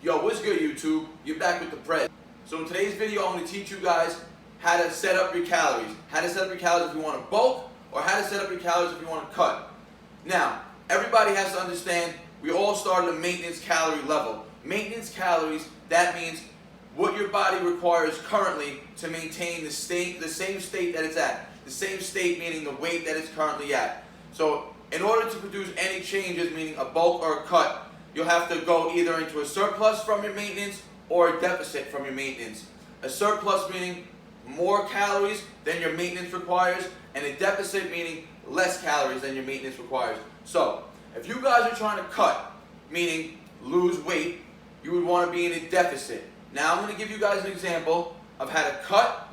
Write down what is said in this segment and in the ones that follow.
Yo, what's good, YouTube? You're back with the Prez. So in today's video, I'm going to teach you guys how to set up your calories. How to set up your calories if you want to bulk, or how to set up your calories if you want to cut. Now, everybody has to understand we all start at a maintenance calorie level. Maintenance calories, that means what your body requires currently to maintain the same state that it's at. The same state meaning the weight that it's currently at. So in order to produce any changes, meaning a bulk or a cut, you'll have to go either into a surplus from your maintenance or a deficit from your maintenance. A surplus meaning more calories than your maintenance requires, and a deficit meaning less calories than your maintenance requires. So if you guys are trying to cut, meaning lose weight, you would want to be in a deficit. Now I'm going to give you guys an example of how to cut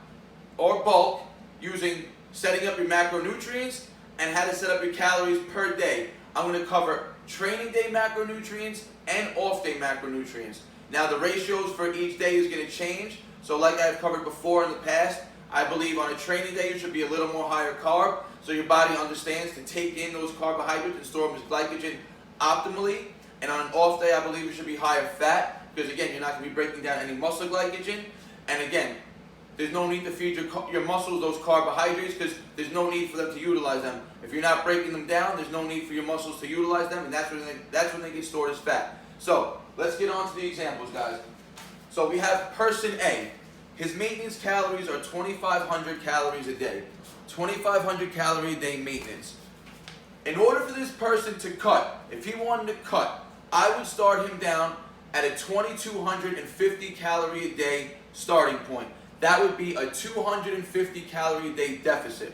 or bulk using setting up your macronutrients and how to set up your calories per day. I'm going to cover training day macronutrients and off day macronutrients. Now the ratios for each day is going to change. So like I've covered before in the past, I believe on a training day you should be a little more higher carb so your body understands to take in those carbohydrates and store them as glycogen optimally. And on an off day I believe it should be higher fat because again you're not going to be breaking down any muscle glycogen. And again, there's no need to feed your muscles those carbohydrates because there's no need for them to utilize them. If you're not breaking them down, there's no need for your muscles to utilize them, and that's when they get stored as fat. So let's get on to the examples, guys. So we have person A. His maintenance calories are 2,500 calories a day. 2,500 calorie a day maintenance. In order for this person to cut, if he wanted to cut, I would start him down at a 2,250 calorie a day starting point. That would be a 250 calorie a day deficit.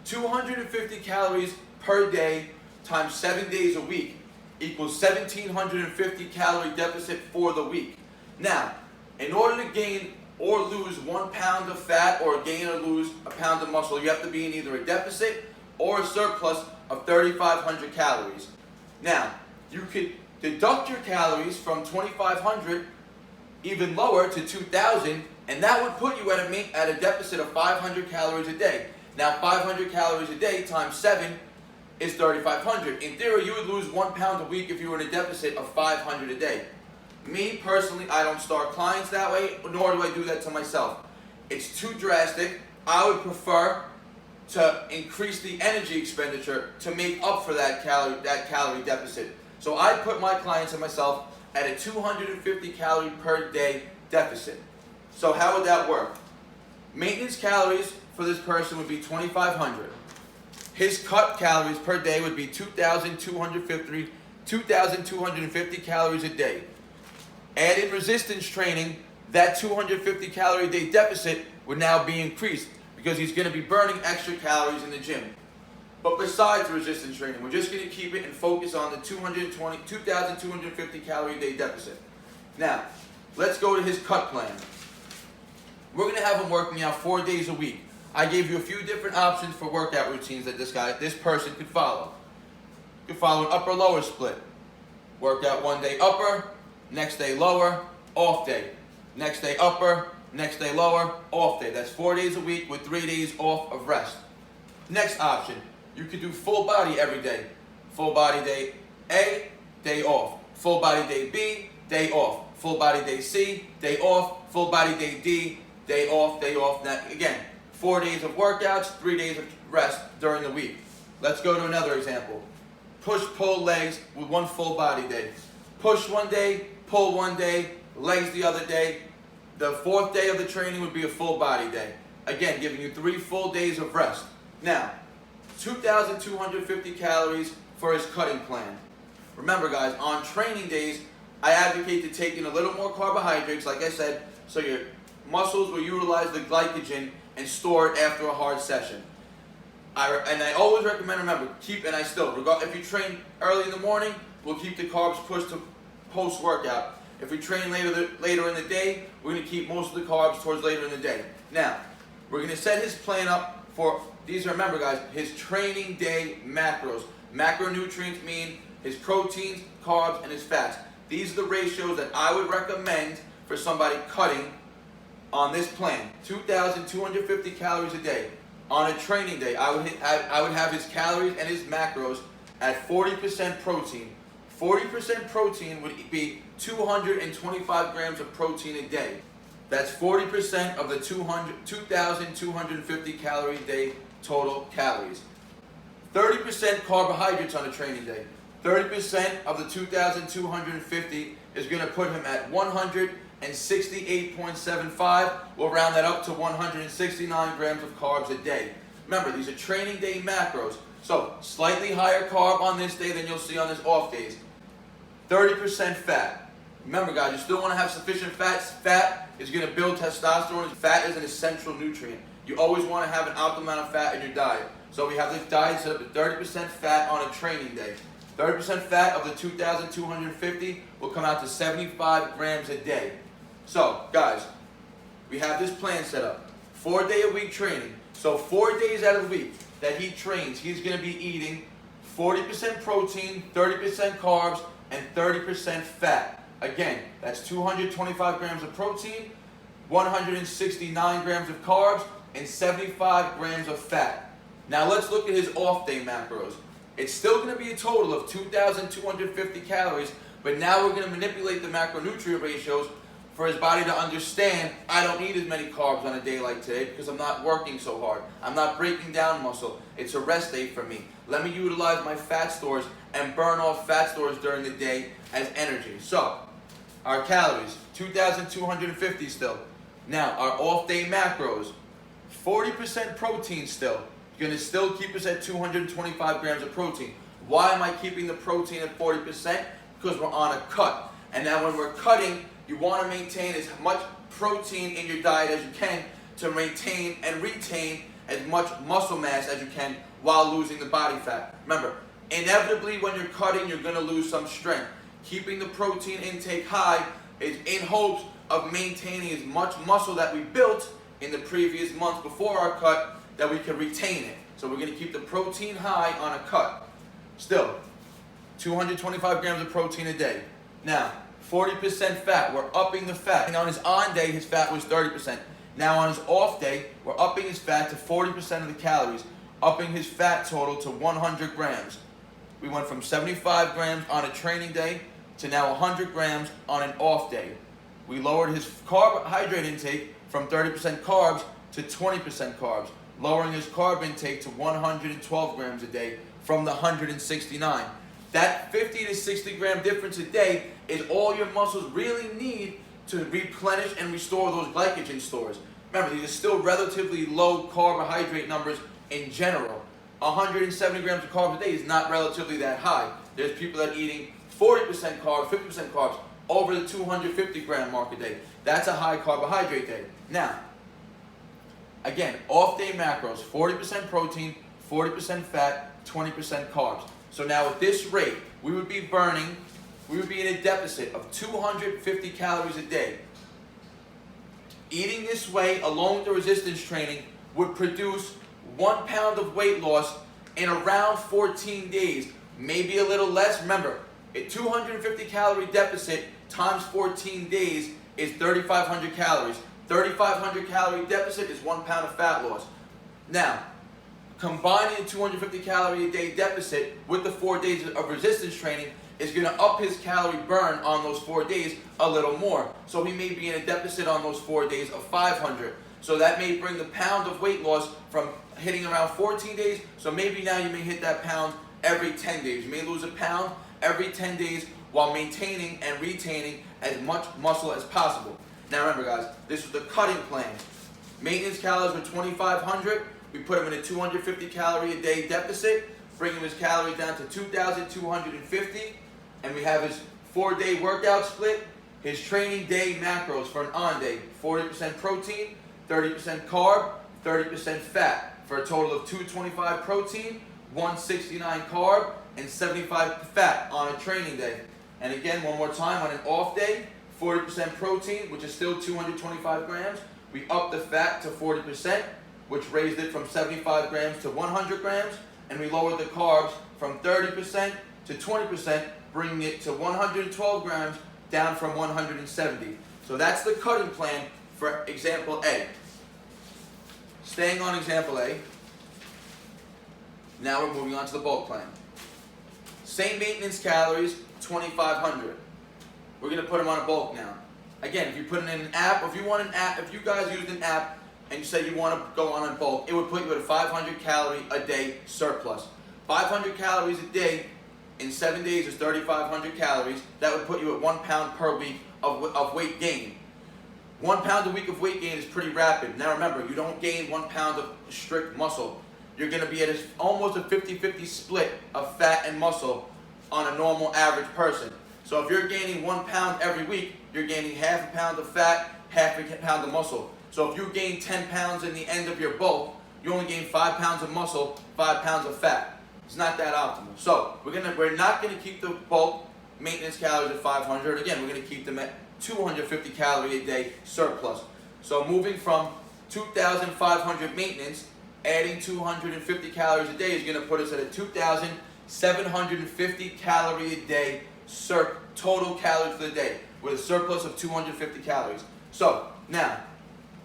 250 calories per day times 7 days a week equals 1,750 calorie deficit for the week. Now, in order to gain or lose 1 pound of fat or gain or lose a pound of muscle, you have to be in either a deficit or a surplus of 3,500 calories. Now, you could deduct your calories from 2,500 even lower to 2,000, and that would put you at a deficit of 500 calories a day. Now 500 calories a day times 7 is 3,500. In theory, you would lose 1 pound a week if you were in a deficit of 500 a day. Me, personally, I don't start clients that way, nor do I do that to myself. It's too drastic. I would prefer to increase the energy expenditure to make up for that calorie deficit. So I put my clients and myself at a 250 calorie per day deficit. So how would that work? Maintenance calories for this person would be 2,500. His cut calories per day would be 2,250 calories a day. Add in resistance training, that 250 calorie a day deficit would now be increased because he's going to be burning extra calories in the gym. But besides resistance training, we're just going to keep it and focus on the 2,250 calorie a day deficit. Now, let's go to his cut plan. We're going to have him working out 4 days a week. I gave you a few different options for workout routines that this person could follow. You could follow an upper-lower split. Workout 1 day upper, next day lower, off day. Next day upper, next day lower, off day. That's 4 days a week with 3 days off of rest. Next option, you could do full body every day. Full body day A, day off. Full body day B, day off. Full body day C, day off. Full body day D, day off, day off. Now, again, 4 days of workouts, 3 days of rest during the week. Let's go to another example. Push-pull legs with 1 full body day. Push 1 day, pull 1 day, legs the other day. The 4th day of the training would be a full body day. Again, giving you 3 full days of rest. Now, 2,250 calories for his cutting plan. Remember guys, on training days, I advocate to take in a little more carbohydrates, like I said, so your muscles will utilize the glycogen and store it after a hard session. And I always recommend, remember, if you train early in the morning, we'll keep the carbs pushed to post-workout. If we train later in the day, we're going to keep most of the carbs towards later in the day. Now, we're going to set his plan up for, these are, remember guys, his training day macros. Macronutrients mean his proteins, carbs, and his fats. These are the ratios that I would recommend for somebody cutting on this plan. 2,250 calories a day. On a training day, I would have his calories and his macros at 40% protein, 40% protein would be 225 grams of protein a day. That's 40% of the 2,250 calorie a day total calories. 30% carbohydrates on a training day. 30% of the 2,250 is going to put him at 168.75. We'll round that up to 169 grams of carbs a day. Remember, these are training day macros. So, slightly higher carb on this day than you'll see on his off days. 30% fat. Remember guys, you still want to have sufficient fat. Fat is going to build testosterone. Fat is an essential nutrient. You always want to have an optimal amount of fat in your diet. So we have this diet set up at 30% fat on a training day. 30% fat of the 2,250 will come out to 75 grams a day. So guys, we have this plan set up. 4-day-a-week training. So 4 days out of the week that he trains, he's going to be eating 40% protein, 30% carbs, and 30% fat. Again, that's 225 grams of protein, 169 grams of carbs, and 75 grams of fat. Now let's look at his off-day macros. It's still going to be a total of 2,250 calories, but now we're going to manipulate the macronutrient ratios for his body to understand, I don't need as many carbs on a day like today because I'm not working so hard. I'm not breaking down muscle. It's a rest day for me. Let me utilize my fat stores and burn off fat stores during the day as energy. So, our calories, 2,250 still. Now, our off-day macros, 40% protein still. You're going to still keep us at 225 grams of protein. Why am I keeping the protein at 40%? Because we're on a cut. And now when we're cutting, you want to maintain as much protein in your diet as you can to maintain and retain as much muscle mass as you can while losing the body fat. Remember, inevitably when you're cutting, you're going to lose some strength. Keeping the protein intake high is in hopes of maintaining as much muscle that we built in the previous months before our cut that we can retain it. So we're going to keep the protein high on a cut. Still, 225 grams of protein a day. Now, 40% fat, we're upping the fat. And on his on day, his fat was 30%. Now on his off day, we're upping his fat to 40% of the calories, upping his fat total to 100 grams. We went from 75 grams on a training day to now 100 grams on an off day. We lowered his carbohydrate intake from 30% carbs to 20% carbs, lowering his carb intake to 112 grams a day from the 169. That 50 to 60 gram difference a day is all your muscles really need to replenish and restore those glycogen stores. Remember, these are still relatively low carbohydrate numbers in general. 170 grams of carbs a day is not relatively that high. There's people that are eating 40% carbs, 50% carbs, over the 250 gram mark a day. That's a high carbohydrate day. Now, again, off-day macros, 40% protein, 40% fat, 20% carbs. So now at this rate, we would be in a deficit of 250 calories a day. Eating this way, along with the resistance training, would produce 1 pound of weight loss in around 14 days, maybe a little less. Remember, a 250 calorie deficit times 14 days is 3,500 calories. 3,500 calorie deficit is 1 pound of fat loss. Now, combining the 250 calorie a day deficit with the 4 days of resistance training is going to up his calorie burn on those 4 days a little more. So he may be in a deficit on those 4 days of 500. So that may bring the pound of weight loss from hitting around 14 days. So maybe now you may hit that pound every 10 days. You may lose a pound every 10 days while maintaining and retaining as much muscle as possible. Now remember guys, this was the cutting plan. Maintenance calories were 2,500. We put him in a 250 calorie a day deficit, bringing his calories down to 2,250. And we have his 4-day workout split, his training day macros for an on day, 40% protein, 30% carb, 30% fat, for a total of 225 protein, 169 carb, and 75 fat on a training day. And again, one more time, on an off day, 40% protein, which is still 225 grams. We upped the fat to 40%, which raised it from 75 grams to 100 grams, and we lowered the carbs from 30% to 20%, bringing it to 112 grams, down from 170. So that's the cutting plan for example A. Staying on example A, now we're moving on to the bulk plan. Same maintenance calories, 2,500. We're gonna put them on a bulk now. Again, if you put it in an app, if you guys used an app and you say you want to go on a bulk, it would put you at a 500 calorie a day surplus. 500 calories a day in 7 days is 3,500 calories. That would put you at 1 pound per week of weight gain. 1 pound a week of weight gain is pretty rapid. Now remember, you don't gain 1 pound of strict muscle. You're going to be at almost a 50-50 split of fat and muscle on a normal average person. So if you're gaining 1 pound every week, you're gaining half a pound of fat, half a pound of muscle. So if you gain 10 pounds in the end of your bulk, you only gain 5 pounds of muscle, 5 pounds of fat. It's not that optimal. So we're not going to keep the bulk maintenance calories at 500. Again, we're going to keep them at 250 calorie a day surplus. So moving from 2,500 maintenance, adding 250 calories a day is going to put us at a 2,750 calorie a day total calories for the day, with a surplus of 250 calories. So now,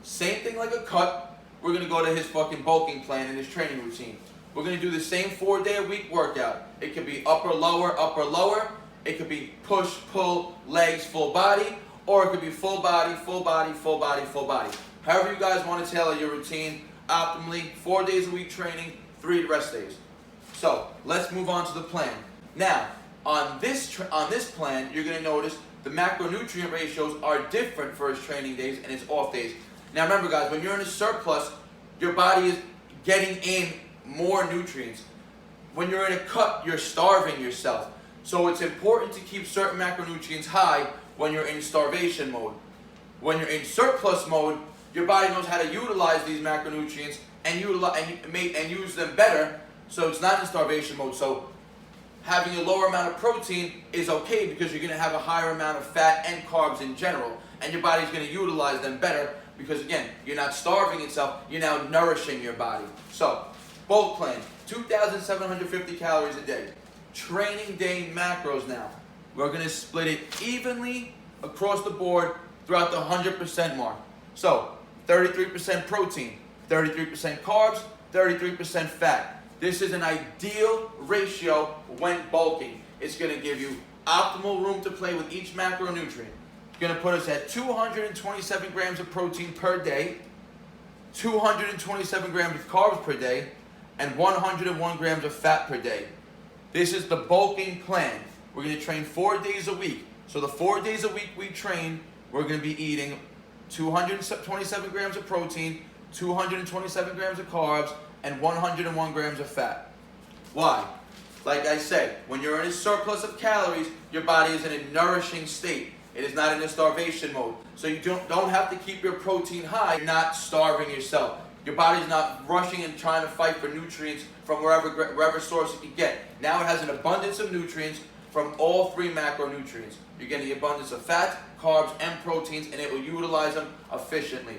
same thing like a cut, we're going to go to his fucking bulking plan and his training routine. We're going to do the same 4-day-a-week workout. It could be upper, lower, upper, lower. It could be push, pull, legs, full body, or it could be full body, full body, full body, full body. However you guys want to tailor your routine optimally, 4 days a week training, 3 rest days. So let's move on to the plan. Now, on this plan, you're going to notice the macronutrient ratios are different for his training days and his off days. Now remember guys, when you're in a surplus, your body is getting in more nutrients. When you're in a cut, you're starving yourself. So it's important to keep certain macronutrients high when you're in starvation mode. When you're in surplus mode, your body knows how to utilize these macronutrients and use them better, so it's not in starvation mode. So having a lower amount of protein is okay because you're going to have a higher amount of fat and carbs in general, and your body's going to utilize them better because, again, you're not starving itself, you're now nourishing your body. So, bulk plan, 2,750 calories a day. Training day macros now. We're going to split it evenly across the board throughout the 100% mark. So, 33% protein, 33% carbs, 33% fat. This is an ideal ratio when bulking. It's going to give you optimal room to play with each macronutrient. It's going to put us at 227 grams of protein per day, 227 grams of carbs per day, and 101 grams of fat per day. This is the bulking plan. We're going to train 4 days a week. So the 4 days a week we train, we're going to be eating 227 grams of protein, 227 grams of carbs, and 101 grams of fat. Why? Like I said, when you're in a surplus of calories, your body is in a nourishing state. It is not in a starvation mode. So you don't have to keep your protein high. You're not starving yourself. Your body's not rushing and trying to fight for nutrients from wherever source it can get. Now it has an abundance of nutrients from all 3 macronutrients. You're getting the abundance of fat, carbs, and proteins, and it will utilize them efficiently.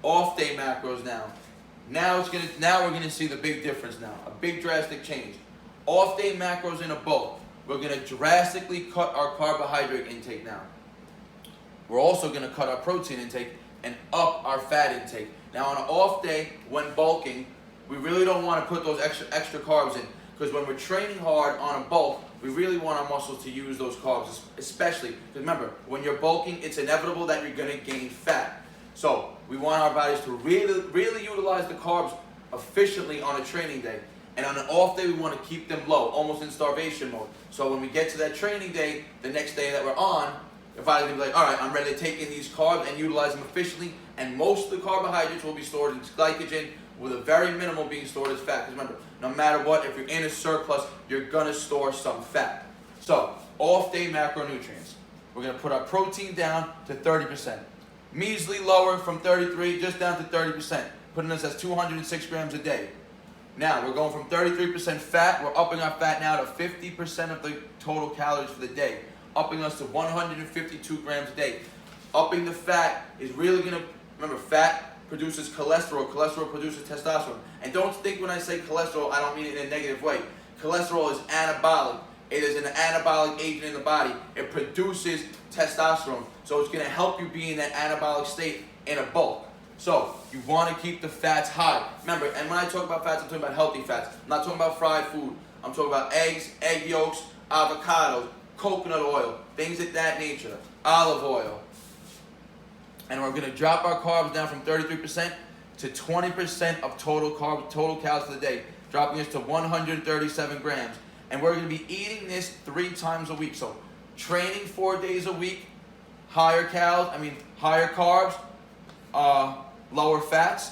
Off day macros now. Now we're gonna see the big difference now. A big drastic change. Off day macros in a bulk. We're gonna drastically cut our carbohydrate intake now. We're also gonna cut our protein intake and up our fat intake. Now on an off day, when bulking, we really don't want to put those extra carbs in, because when we're training hard on a bulk, we really want our muscles to use those carbs, especially, because remember, when you're bulking, it's inevitable that you're gonna gain fat. So we want our bodies to really utilize the carbs efficiently on a training day. And on an off day, we want to keep them low, almost in starvation mode. So when we get to that training day, the next day that we're on, your body's going to be like, all right, I'm ready to take in these carbs and utilize them efficiently. And most of the carbohydrates will be stored in glycogen, with a very minimal being stored as fat. Because remember, no matter what, if you're in a surplus, you're going to store some fat. So, off day macronutrients. We're going to put our protein down to 30%. Measly lower from 33, just down to 30%, putting us at 206 grams a day. Now, we're going from 33% fat, we're upping our fat now to 50% of the total calories for the day, upping us to 152 grams a day. Upping the fat is really going to, remember, fat produces cholesterol, cholesterol produces testosterone. And don't think when I say cholesterol, I don't mean it in a negative way. Cholesterol is anabolic. It is an anabolic agent in the body. It produces testosterone. So it's going to help you be in that anabolic state in a bulk. So you want to keep the fats high. Remember, and when I talk about fats, I'm talking about healthy fats. I'm not talking about fried food. I'm talking about eggs, egg yolks, avocados, coconut oil, things of that nature, olive oil. And we're going to drop our carbs down from 33% to 20% of total calories for the day, dropping us to 137 grams. And we're going to be eating this 3 times a week. So training 4 days a week, higher carbs, lower fats.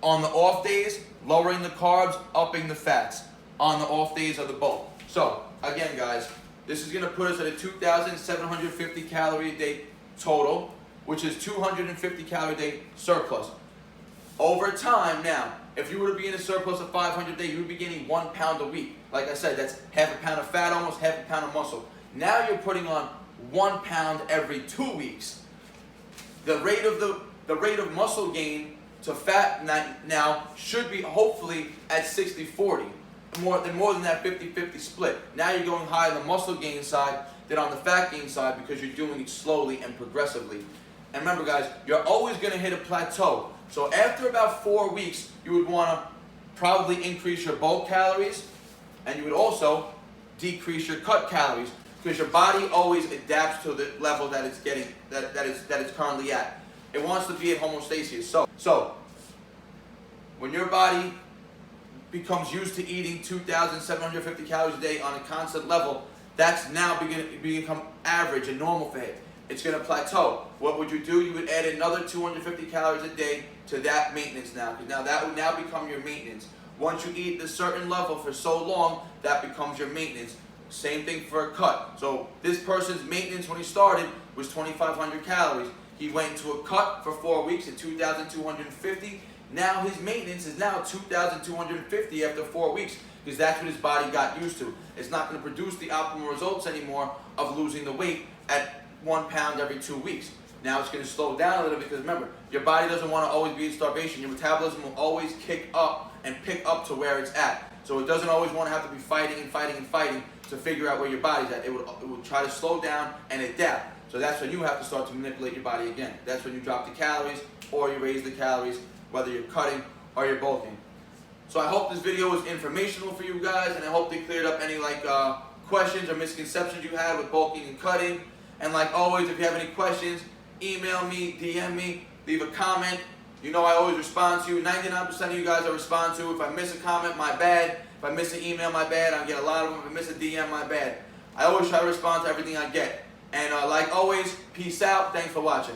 On the off days, lowering the carbs, upping the fats. On the off days of the bulk. So again, guys, this is going to put us at a 2,750 calorie a day total, which is 250 calorie a day surplus. Over time now, if you were to be in a surplus of 500 a day, you would be gaining 1 pound a week. Like I said, that's half a pound of fat, almost half a pound of muscle. Now you're putting on 1 pound every 2 weeks. The rate of muscle gain to fat now should be hopefully at 60-40. More than that 50-50 split. Now you're going higher on the muscle gain side than on the fat gain side because you're doing it slowly and progressively. And remember, guys, you're always going to hit a plateau. So after about 4 weeks, you would want to probably increase your bulk calories, and you would also decrease your cut calories because your body always adapts to the level that it's getting, that it's currently at. It wants to be at homeostasis. So when your body becomes used to eating 2,750 calories a day on a constant level, that's now become average and normal for it. It's going to plateau. What would you do? You would add another 250 calories a day to that maintenance now, because now that would now become your maintenance. Once you eat a certain level for so long, that becomes your maintenance. Same thing for a cut. So this person's maintenance when he started was 2,500 calories. He went into a cut for 4 weeks at 2,250. Now his maintenance is now 2,250 after 4 weeks, because that's what his body got used to. It's not going to produce the optimal results anymore of losing the weight at 1 pound every 2 weeks. Now it's going to slow down a little bit because remember, your body doesn't want to always be in starvation. Your metabolism will always kick up and pick up to where it's at. So it doesn't always want to have to be fighting to figure out where your body's at. It will try to slow down and adapt. So that's when you have to start to manipulate your body again. That's when you drop the calories or you raise the calories, whether you're cutting or you're bulking. So I hope this video was informational for you guys, and I hope they cleared up any questions or misconceptions you had with bulking and cutting. And like always, if you have any questions, email me, DM me, leave a comment. You know I always respond to you. 99% of you guys I respond to. If I miss a comment, my bad. If I miss an email, my bad. I get a lot of them. If I miss a DM, my bad. I always try to respond to everything I get. And like always, peace out. Thanks for watching.